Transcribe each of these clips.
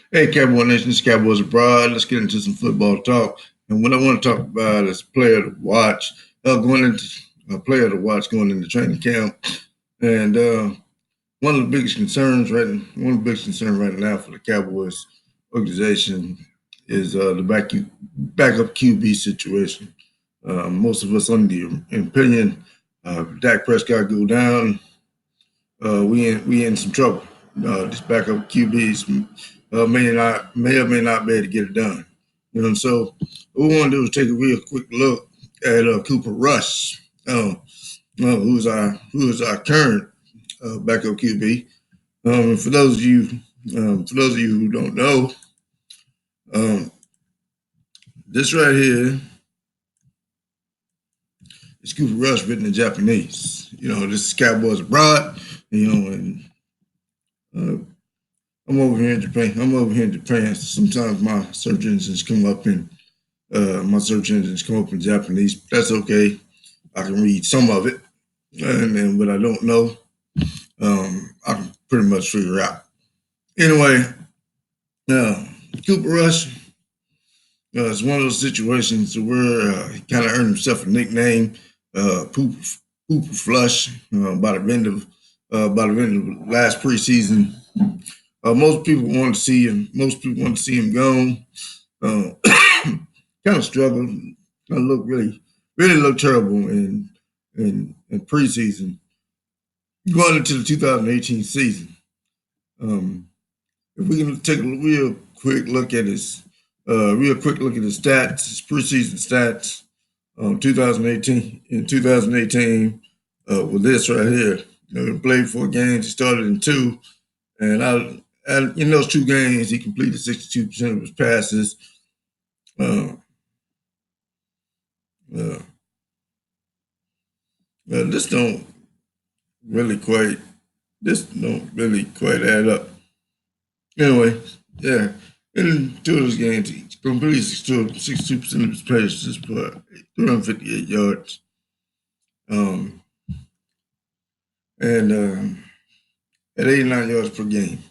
Hey, Cowboy Nation, this is Cowboys Abroad. Let's get into some football talk. And what I want to talk about is player to watch. Going into a player to watch going into training camp. And one of the biggest concerns right now for the Cowboys organization is the backup QB situation. Most of us under the opinion, Dak Prescott go down, we in some trouble. This backup QBs may or may not be able to get it done. And so what we want to do is take a real quick look at Cooper Rush, who is our current backup QB. For those of you who don't know, um, this right here is Cooper Rush written in Japanese. This is Cowboys Abroad. And uh, I'm over here in Japan. So sometimes my search engines come up in Japanese. That's okay. I can read some of it, and then what I don't know, I can pretty much figure out. Anyway, uh, Cooper Rush is one of those situations where he kind of earned himself a nickname, Pooper Flush, by the end of last preseason. Most people want to see him. Most people want to see him gone. Uh, kind of struggled. Kind of looked really looked terrible in preseason. Going into the 2018 season, um, if we can take a real quick look at his stats, his preseason stats, 2018 with this right here. He played 4 games. He started in 2, and in those 2 games, he completed 62% of his passes. Uh, uh, this don't really quite add up. Anyway, yeah. In 2 of those games, he completed 62% of his passes for 358 yards. Um, and at 89 yards per game.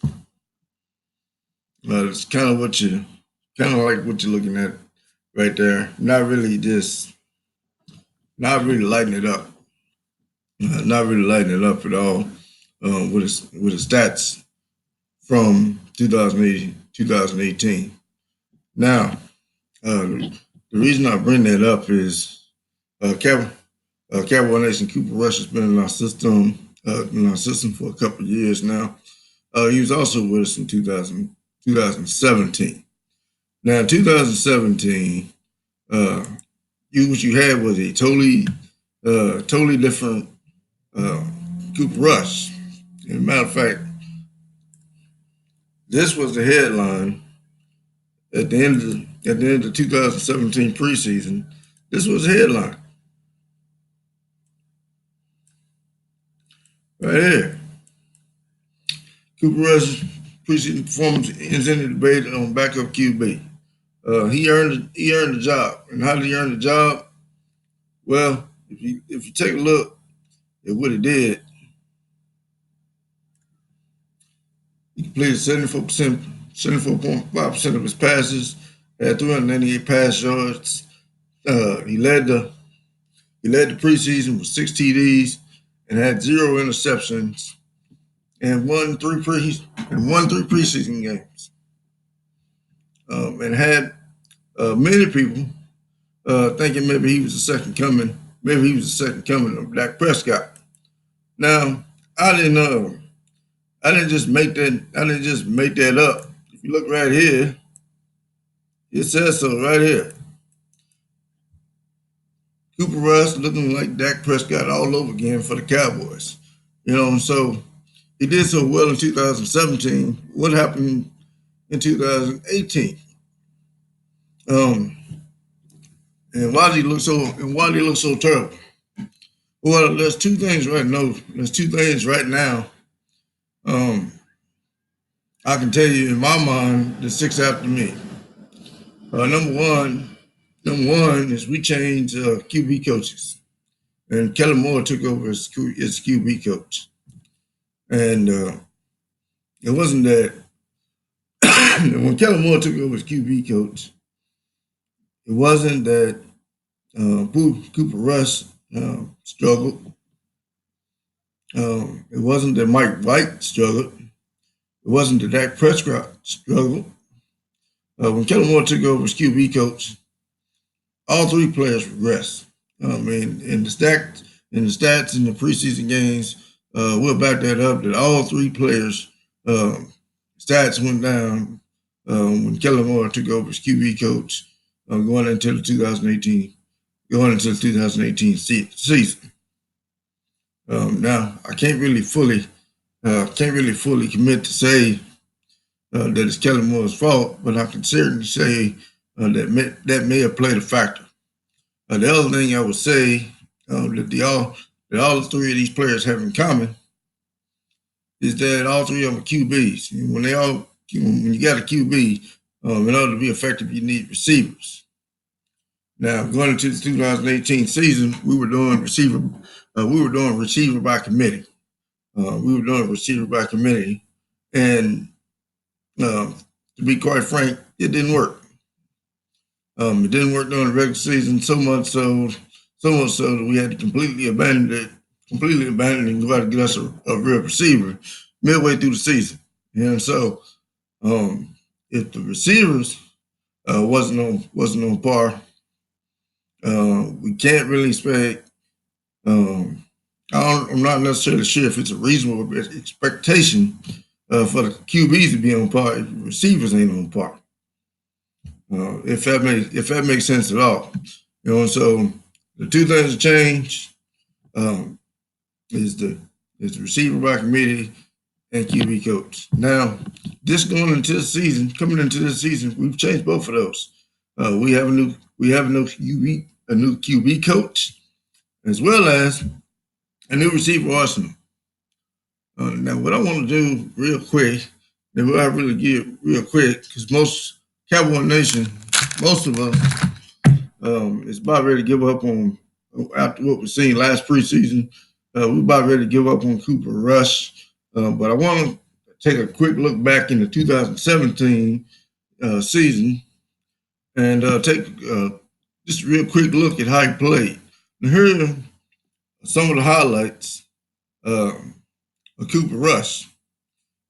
It's kind of like what you're looking at right there. Not really lighting it up. Not really lighting it up at all with his stats from 2018. Now, the reason I bring that up is Cowboy Nation Cooper Rush has been in our system for a couple of years now. He was also with us in 2017. Now, in 2017, what you had was a totally different uh, Cooper Rush. As a matter of fact, this was the headline at the end of 2017 preseason. This was the headline right here. Cooper Rush preseason performance ends in the debate on backup QB. He earned the job, and how did he earn the job? Well, if you take a look at what he did, he completed 74.5% of his passes, had 398 pass yards. He led the preseason with 6 TDs and had 0 interceptions and won three preseason games. And had many people thinking maybe he was the second coming. Maybe he was the second coming of Dak Prescott. Now, I didn't uh, I didn't just make that. I didn't just make that up. If you look right here, it says so right here. Cooper Rush looking like Dak Prescott all over again for the Cowboys. So he did so well in 2017. What happened in 2018? Um, and why did he look so terrible? Well, there's two things right now. There's two things right now. Um, I can tell you in my mind that sticks out to me. Uh, number one, number one is we changed QB coaches, and Kellen Moore took over as QB coach. And it wasn't that when Kellen Moore took over as QB coach, it wasn't that Cooper Rush struggled. It wasn't that Mike White struggled. It wasn't that Dak Prescott struggled. When Kellen Moore took over as QB coach, all three players regressed. I mean, in the stats in the preseason games, we'll back that up. That all three players' stats went down when Kellen Moore took over as QB coach going into the 2018 season. Now I can't really fully commit to say that it's Kellen Moore's fault, but I can certainly say that may have played a factor. The other thing I would say that all three of these players have in common is that all three of them are QBs. And when you got a QB, in order to be effective, you need receivers. Now, going into the 2018 season, we were doing receiver by committee. And to be quite frank, it didn't work. It didn't work during the regular season so much so that we had to completely abandon and go out and get us a real receiver midway through the season. And so, if the receivers wasn't on par, we can't really expect. I'm not necessarily sure if it's a reasonable expectation for the QBs to be on par if the receivers ain't on par. If that makes sense at all, and so the two things that change is the receiver by committee and QB coach. Now, coming into this season, we've changed both of those. We have a new QB coach, as well as a new receiver arsenal. Now, what I want to do real quick, and what I really get real quick, because most Cowboy Nation, most of us, is about ready to give up on, after what we've seen last preseason, we're about ready to give up on Cooper Rush. But I want to take a quick look back in the 2017 season and take just a real quick look at how he played. Now, here are some of the highlights of Cooper Rush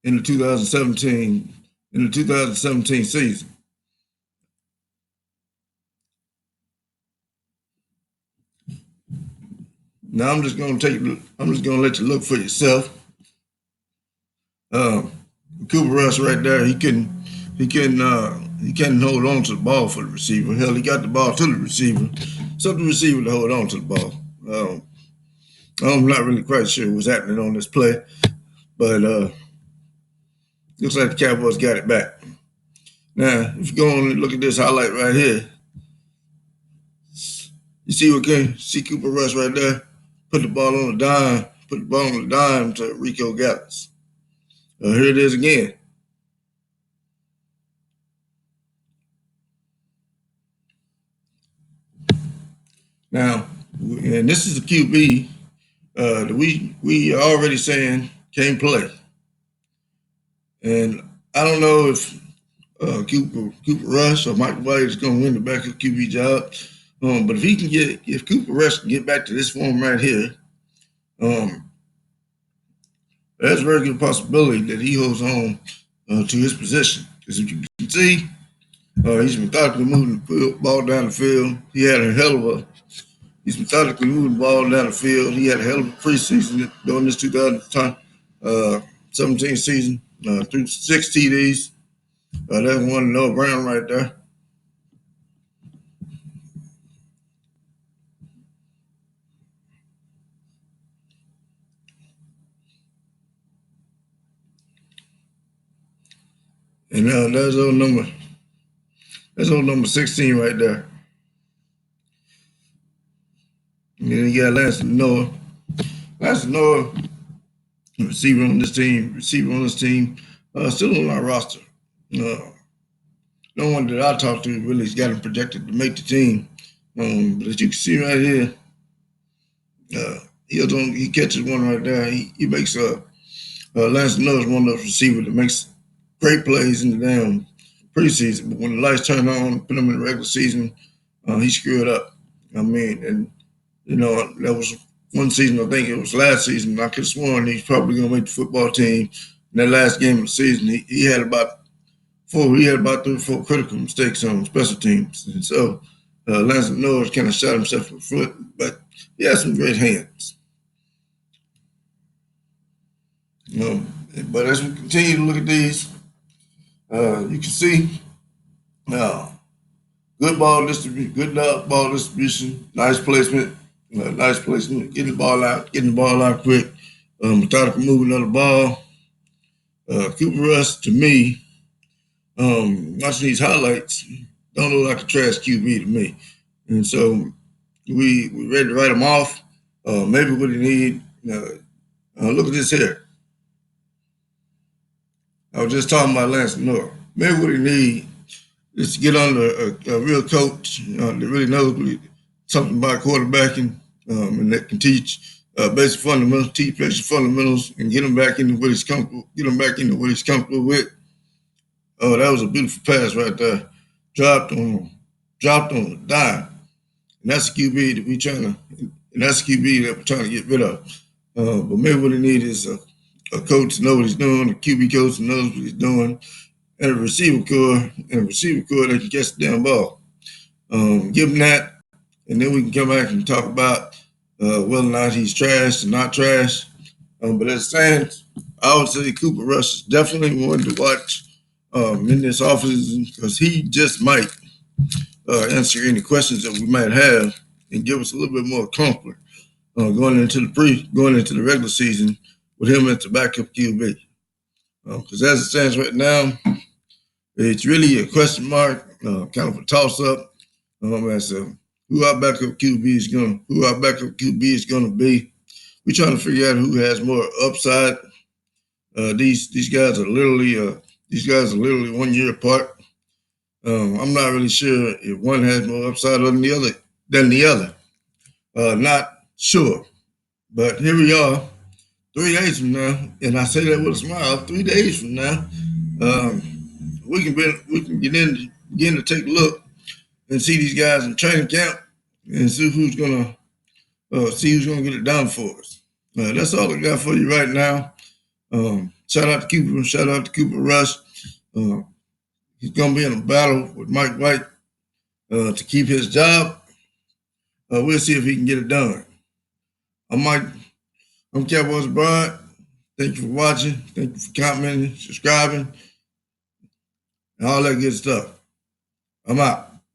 in the 2017 season. Now I'm just gonna let you look for yourself. Cooper Rush right there, he couldn't hold on to the ball for the receiver. Hell, he got the ball to the receiver. It's up to the receiver to hold on to the ball. I'm not really quite sure what's happening on this play, but looks like the Cowboys got it back. Now, if you go on and look at this highlight right here, you see Cooper Rush right there, put the ball on the dime to Rico Gallis. Here it is again. Now, and this is a QB that we are already saying can't play. And I don't know if Cooper Rush or Mike White is going to win the backup QB job. But if Cooper Rush can get back to this form right here, there's a very good possibility that he holds on to his position. Because if you can see, he's methodically moving the ball down the field. He's methodically moving the ball down the field. He had a hell of a preseason during this 2017 season, through 6 TDs. That's one no Brown right there. And that's old number 16 right there. And then you got Lance Noah. Receiver on this team, still on our roster. No one that I talked to really has got him projected to make the team. But as you can see right here, he catches one right there. He makes Lance Noah is one of those receivers that makes great plays in the preseason, but when the lights turned on, put him in the regular season, he screwed up. I mean, and that was one season. I think it was last season. I could have sworn he's probably going to make the football team. In that last game of the season, he had about four. He had about 3 or 4 critical mistakes on special teams, and so Lance Norris kind of shot himself in the foot. But he had some great hands. But as we continue to look at these, you can see uh, good ball distribution, ball distribution, nice placement, getting the ball out quick, methodical moving of the ball. Cooper Rush, to me, watching these highlights, don't look like a trash QB to me. And so we ready to write him off. Maybe what he need, look at this here. I was just talking about Lance Norris. Maybe what he need is to get under a real coach that really knows something about quarterbacking and that can teach basic fundamentals, teach basic fundamentals, and get him back into what he's comfortable. Get him back into what he's comfortable with. Oh, that was a beautiful pass right there. Dropped on a dime, and that's the QB that we're trying to. And that's the QB that we're trying to get rid of. But maybe what he needs is a coach to know what he's doing, a QB coach that knows what he's doing, and a receiver core, that can catch the damn ball. Give him that, and then we can come back and talk about whether or not he's trash or not trash. But as it stands, I would say Cooper Rush is definitely one to watch in this offseason because he just might answer any questions that we might have and give us a little bit more comfort going into the regular season with him as the backup QB. Because as it stands right now, it's really a question mark, kind of a toss up as to who our backup QB is gonna be. We're trying to figure out who has more upside. These guys are literally 1 year apart. I'm not really sure if one has more upside than the other. Not sure. But here we are, 3 days from now, and I say that with a smile. 3 days from now, we can begin to take a look and see these guys in training camp and see who's gonna get it done for us. That's all I got for you right now. Shout out to Cooper Rush. He's gonna be in a battle with Mike White to keep his job. We'll see if he can get it done. I'm Cowboys Brian. Thank you for watching. Thank you for commenting, subscribing, and all that good stuff. I'm out.